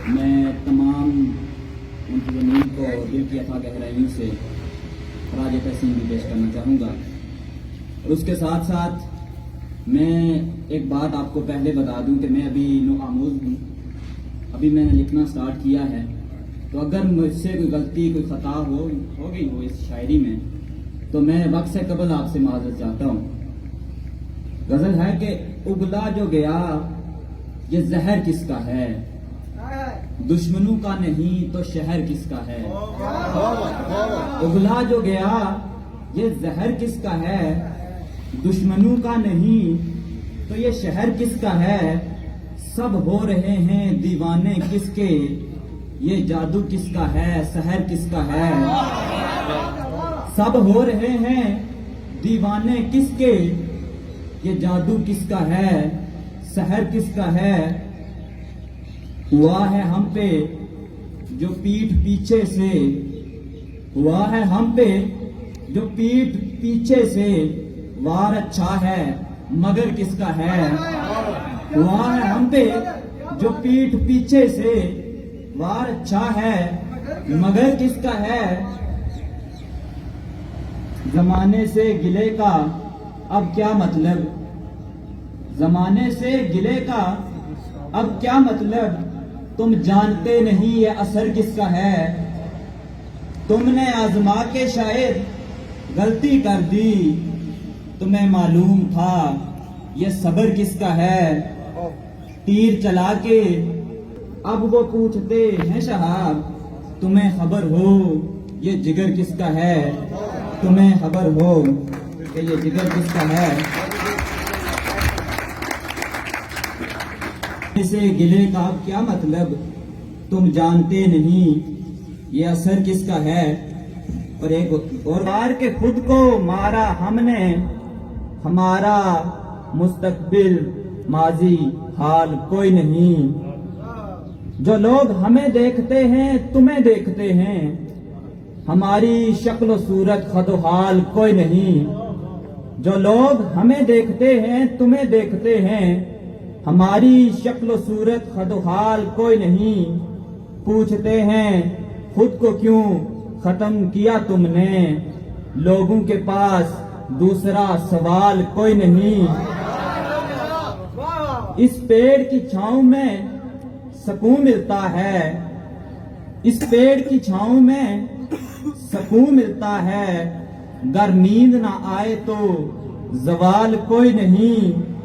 میں تمام منتظمین کو دل کی اتھاہ گہرائیوں سے خراج تحسین بھی پیش کرنا چاہوں گا، اور اس کے ساتھ ساتھ میں ایک بات آپ کو پہلے بتا دوں کہ میں ابھی نو آموز ہوں، ابھی میں نے لکھنا سٹارٹ کیا ہے، تو اگر مجھ سے کوئی غلطی کوئی خطا ہو گئی ہو اس شاعری میں تو میں وقت سے قبل آپ سے معذرت چاہتا ہوں۔ غزل ہے کہ اگلا جو گیا یہ زہر کس کا ہے، دشمنوں کا نہیں تو شہر کس کا ہے۔ اگلا جو گیا یہ زہر کس کا ہے، دشمنوں کا نہیں تو یہ شہر کس کا ہے۔ سب ہو رہے ہیں دیوانے کس کے، یہ جادو کس کا ہے، سحر کس کا ہے۔ سب ہو رہے ہیں دیوانے کس کے، یہ جادو کس کا ہے، سحر کس کا ہے۔ ہوا ہے ہم پہ جو پیٹھ پیچھے سے، ہوا ہے ہم پہ جو پیٹھ پیچھے سے، وار اچھا ہے مگر کس کا ہے۔ ہوا ہے ہم پہ جو پیٹھ پیچھے سے، وار اچھا ہے مگر کس کا ہے۔ زمانے سے گلے کا اب کیا مطلب، زمانے سے گلے کا اب کیا مطلب، تم جانتے نہیں یہ اثر کس کا ہے۔ تم نے آزما کے شاید غلطی کر دی، تمہیں معلوم تھا یہ صبر کس کا ہے۔ تیر چلا کے اب وہ پوچھتے ہیں شہاب، تمہیں خبر ہو یہ جگر کس کا ہے، تمہیں خبر ہو کہ یہ جگر کس کا ہے۔ سے گلے کا اب کیا مطلب، تم جانتے نہیں یہ اثر کس کا ہے۔ اور ایک اور بار کے خود کو مارا ہم نے، ہمارا مستقبل ماضی حال کوئی نہیں۔ جو لوگ ہمیں دیکھتے ہیں تمہیں دیکھتے ہیں، ہماری شکل و صورت خد و حال کوئی نہیں۔ جو لوگ ہمیں دیکھتے ہیں تمہیں دیکھتے ہیں، ہماری شکل و صورت خد و حال کوئی نہیں۔ پوچھتے ہیں خود کو کیوں ختم کیا تم نے، لوگوں کے پاس دوسرا سوال کوئی نہیں۔ اس پیڑ کی چھاؤں میں سکون ملتا ہے، اس پیڑ کی چھاؤں میں سکون ملتا ہے، گر نیند نہ آئے تو زوال کوئی نہیں۔